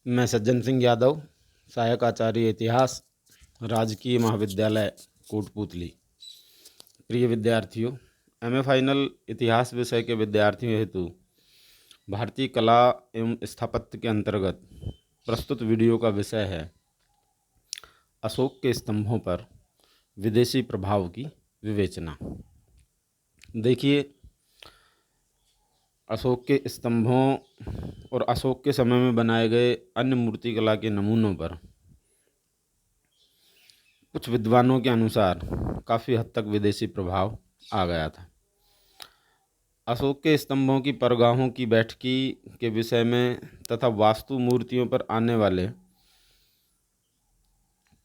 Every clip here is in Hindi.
मैं सज्जन सिंह यादव, सहायक आचार्य इतिहास, राजकीय महाविद्यालय कोटपूतली। प्रिय विद्यार्थियों, एमए फाइनल इतिहास विषय के विद्यार्थियों हेतु भारतीय कला एवं स्थापत्य के अंतर्गत प्रस्तुत वीडियो का विषय है अशोक के स्तंभों पर विदेशी प्रभाव की विवेचना। देखिए, अशोक के स्तंभों और अशोक के समय में बनाए गए अन्य मूर्तिकला के नमूनों पर कुछ विद्वानों के अनुसार काफ़ी हद तक विदेशी प्रभाव आ गया था। अशोक के स्तंभों की परगाहों की बैठकी के विषय में तथा वास्तु मूर्तियों पर आने वाले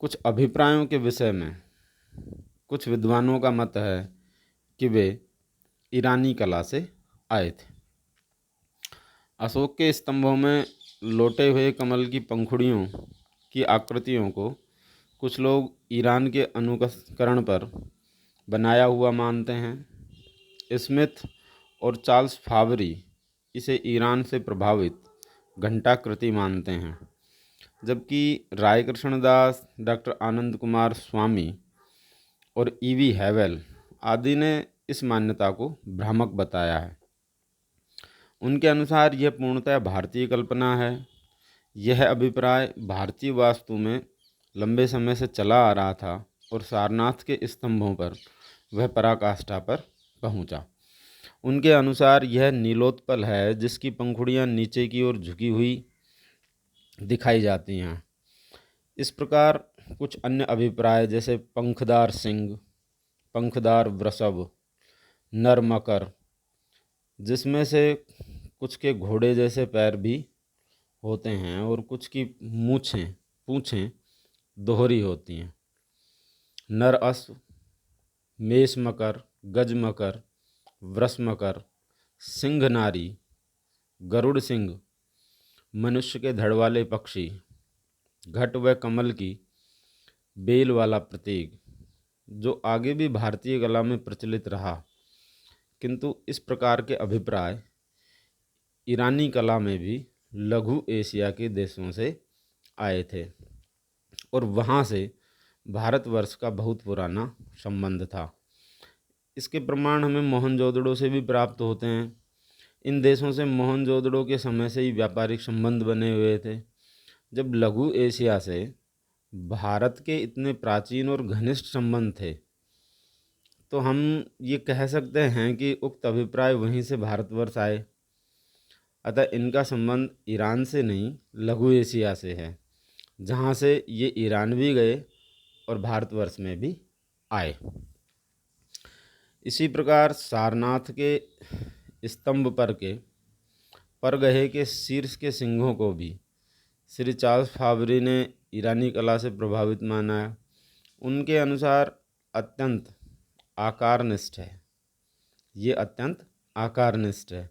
कुछ अभिप्रायों के विषय में कुछ विद्वानों का मत है कि वे ईरानी कला से आए थे। अशोक के स्तंभों में लोटे हुए कमल की पंखुड़ियों की आकृतियों को कुछ लोग ईरान के अनुकरण पर बनाया हुआ मानते हैं। स्मिथ और चार्ल्स फावरी इसे ईरान से प्रभावित घंटाकृति मानते हैं, जबकि राय कृष्णदास, डॉक्टर आनंद कुमार स्वामी और ईवी हैवेल आदि ने इस मान्यता को भ्रामक बताया है। उनके अनुसार यह पूर्णतः भारतीय कल्पना है। यह अभिप्राय भारतीय वास्तु में लंबे समय से चला आ रहा था और सारनाथ के स्तंभों पर वह पराकाष्ठा पर पहुंचा। उनके अनुसार यह नीलोत्पल है जिसकी पंखुड़ियां नीचे की ओर झुकी हुई दिखाई जाती हैं। इस प्रकार कुछ अन्य अभिप्राय जैसे पंखदार सिंह, पंखदार वृषभ, नर मकर, जिसमें से कुछ के घोड़े जैसे पैर भी होते हैं और कुछ की पूँछें दोहरी होती हैं, नर अश्व, मेष मकर, गज मकर, वृष मकर, सिंह नारी, गरुड़ सिंह, मनुष्य के धड़ वाले पक्षी, घट व कमल की बेल वाला प्रतीक, जो आगे भी भारतीय कला में प्रचलित रहा। किंतु इस प्रकार के अभिप्राय ईरानी कला में भी लघु एशिया के देशों से आए थे और वहाँ से भारतवर्ष का बहुत पुराना संबंध था। इसके प्रमाण हमें मोहनजोदड़ो से भी प्राप्त होते हैं। इन देशों से मोहनजोदड़ो के समय से ही व्यापारिक संबंध बने हुए थे। जब लघु एशिया से भारत के इतने प्राचीन और घनिष्ठ संबंध थे, तो हम ये कह सकते हैं कि उक्त अभिप्राय वहीं से भारतवर्ष आए। अतः इनका संबंध ईरान से नहीं, लघु एशिया से है, जहाँ से ये ईरान भी गए और भारतवर्ष में भी आए। इसी प्रकार सारनाथ के स्तंभ पर के परगहे के शीर्ष के सिंहों को भी श्री चार्ल्स फावरी ने ईरानी कला से प्रभावित माना है। उनके अनुसार अत्यंत आकारनिष्ठ है, ये अत्यंत आकारनिष्ठ है।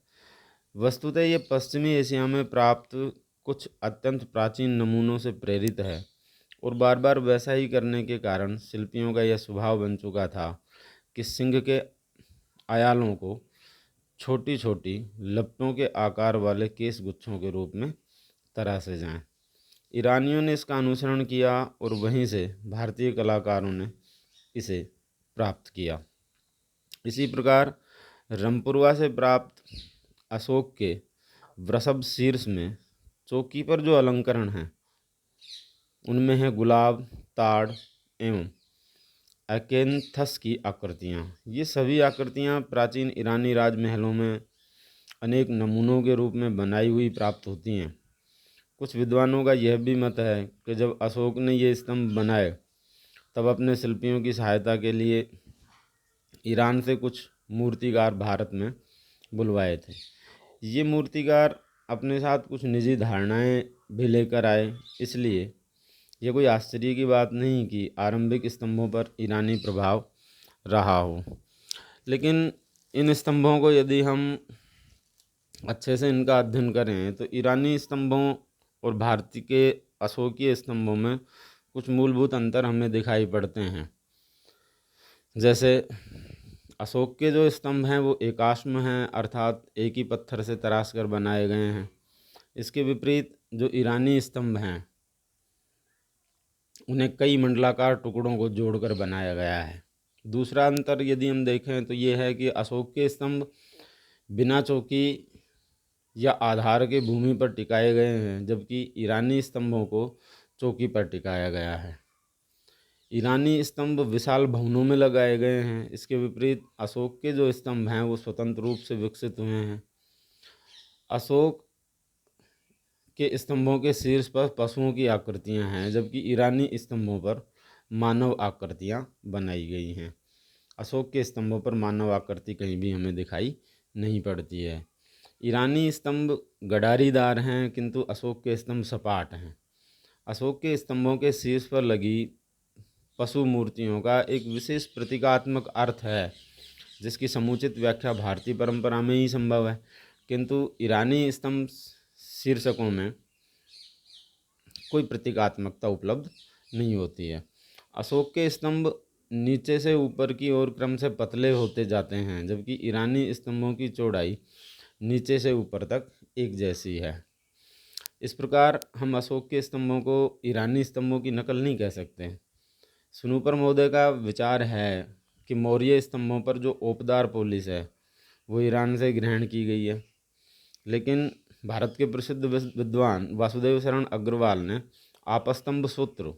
वस्तुतः ये पश्चिमी एशिया में प्राप्त कुछ अत्यंत प्राचीन नमूनों से प्रेरित है और बार बार वैसा ही करने के कारण शिल्पियों का यह स्वभाव बन चुका था कि सिंह के आयालों को छोटी छोटी लपटों के आकार वाले केश गुच्छों के रूप में तराशे जाएं। ईरानियों ने इसका अनुसरण किया और वहीं से भारतीय कलाकारों ने इसे प्राप्त किया। इसी प्रकार रंपुरवा से प्राप्त अशोक के वृषभ शीर्ष में चौकी पर जो अलंकरण हैं, उनमें है गुलाब, ताड़ एवं अकेंथस की आकृतियाँ। ये सभी आकृतियाँ प्राचीन ईरानी राजमहलों में अनेक नमूनों के रूप में बनाई हुई प्राप्त होती हैं। कुछ विद्वानों का यह भी मत है कि जब अशोक ने ये स्तंभ बनाए तब अपने शिल्पियों की सहायता के लिए ईरान से कुछ मूर्तिकार भारत में बुलवाए थे। ये मूर्तिकार अपने साथ कुछ निजी धारणाएं भी लेकर आए, इसलिए यह कोई आश्चर्य की बात नहीं कि आरंभिक स्तंभों पर ईरानी प्रभाव रहा हो। लेकिन इन स्तंभों को यदि हम अच्छे से इनका अध्ययन करें तो ईरानी स्तंभों और भारतीय के अशोकीय स्तंभों में कुछ मूलभूत अंतर हमें दिखाई पड़ते हैं। जैसे अशोक के जो स्तंभ हैं वो एकाश्म हैं, अर्थात एक ही पत्थर से तराश कर बनाए गए हैं। इसके विपरीत जो ईरानी स्तंभ हैं उन्हें कई मंडलाकार टुकड़ों को जोड़कर बनाया गया है। दूसरा अंतर यदि हम देखें तो ये है कि अशोक के स्तंभ बिना चौकी या आधार के भूमि पर टिकाए गए हैं, जबकि ईरानी स्तंभों को चौकी पर टिकाया गया है। ईरानी स्तंभ विशाल भवनों में लगाए गए हैं। इसके विपरीत अशोक के जो स्तंभ हैं वो स्वतंत्र रूप से विकसित हुए हैं। अशोक के स्तंभों के शीर्ष पर पशुओं की आकृतियां हैं, जबकि ईरानी स्तंभों पर मानव आकृतियां बनाई गई हैं। अशोक के स्तंभों पर मानव आकृति कहीं भी हमें दिखाई नहीं पड़ती है। ईरानी स्तंभ गडारीदार हैं, किंतु अशोक के स्तंभ सपाट हैं। अशोक के स्तंभों के शीर्ष पर लगी पशु मूर्तियों का एक विशेष प्रतीकात्मक अर्थ है, जिसकी समुचित व्याख्या भारतीय परंपरा में ही संभव है, किंतु ईरानी स्तंभ शीर्षकों में कोई प्रतीकात्मकता उपलब्ध नहीं होती है। अशोक के स्तंभ नीचे से ऊपर की ओर क्रम से पतले होते जाते हैं, जबकि ईरानी स्तंभों की चौड़ाई नीचे से ऊपर तक एक जैसी है। इस प्रकार हम अशोक के स्तंभों को ईरानी स्तंभों की नकल नहीं कह सकते। स्नूपर महोदय का विचार है कि मौर्य स्तंभों पर जो ओपदार पोलिस है वो ईरान से ग्रहण की गई है, लेकिन भारत के प्रसिद्ध विद्वान वासुदेव शरण अग्रवाल ने आपस्तंभ सूत्र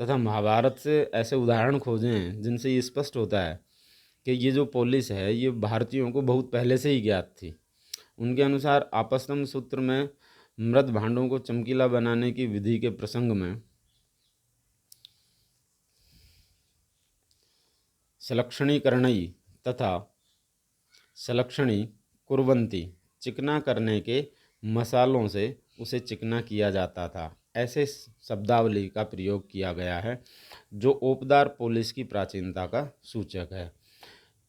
तथा महाभारत से ऐसे उदाहरण खोजे हैं जिनसे ये स्पष्ट होता है कि ये जो पोलिस है ये भारतीयों को बहुत पहले से ही ज्ञात थी। उनके अनुसार आपस्तंभ सूत्र में मृत भांडों को चमकीला बनाने की विधि के प्रसंग में सलक्षणीकरणई तथा सलक्षणी कुर्वंती चिकना करने के मसालों से उसे चिकना किया जाता था, ऐसे शब्दावली का प्रयोग किया गया है जो ओपदार पोलिस की प्राचीनता का सूचक है।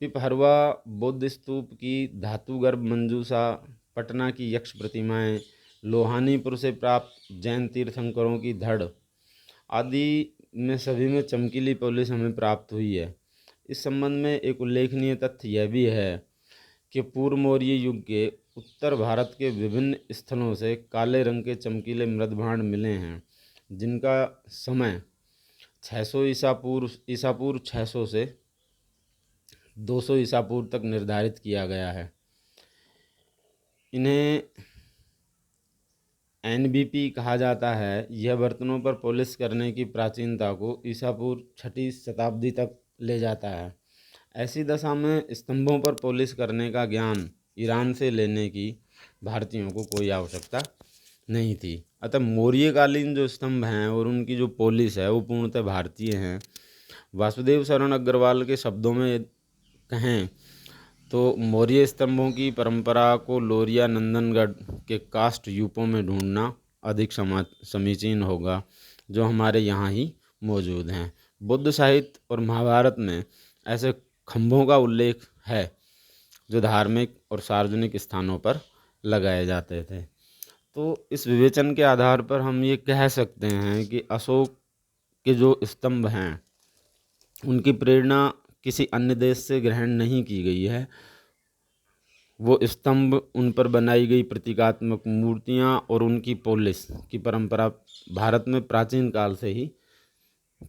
पिपहरवा बौद्ध स्तूप की धातुगर्भ मंजूषा, पटना की यक्ष प्रतिमाएं, लोहानीपुर से प्राप्त जैन तीर्थंकरों की धड़ आदि में सभी में चमकीली पोलिस हमें प्राप्त हुई है। इस संबंध में एक उल्लेखनीय तथ्य यह भी है कि पूर्व मौर्य युग के उत्तर भारत के विभिन्न स्थलों से काले रंग के चमकीले मृदभांड मिले हैं, जिनका समय 600 ईसा पूर्व 600 से 200 ईसा पूर्व तक निर्धारित किया गया है। इन्हें एनबीपी कहा जाता है। यह बर्तनों पर पॉलिश करने की प्राचीनता को ईसा पूर्व 6वीं शताब्दी तक ले जाता है। ऐसी दशा में स्तंभों पर पॉलिश करने का ज्ञान ईरान से लेने की भारतीयों को कोई आवश्यकता नहीं थी। अतः मौर्यकालीन जो स्तंभ हैं और उनकी जो पॉलिश है वो पूर्णतः भारतीय हैं। वासुदेव शरण अग्रवाल के शब्दों में कहें तो मौर्य स्तंभों की परंपरा को लोरिया नंदनगढ़ के कास्ट यूपों में ढूंढना अधिक समीचीन होगा, जो हमारे यहाँ ही मौजूद हैं। बुद्ध साहित्य और महाभारत में ऐसे खंभों का उल्लेख है जो धार्मिक और सार्वजनिक स्थानों पर लगाए जाते थे। तो इस विवेचन के आधार पर हम ये कह सकते हैं कि अशोक के जो स्तंभ हैं उनकी प्रेरणा किसी अन्य देश से ग्रहण नहीं की गई है। वो स्तंभ, उन पर बनाई गई प्रतीकात्मक मूर्तियाँ और उनकी पॉलिश की परंपरा भारत में प्राचीन काल से ही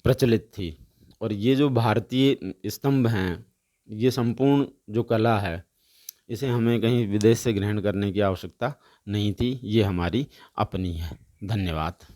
प्रचलित थी। और ये जो भारतीय स्तंभ हैं, ये संपूर्ण जो कला है, इसे हमें कहीं विदेश से ग्रहण करने की आवश्यकता नहीं थी। ये हमारी अपनी है। धन्यवाद।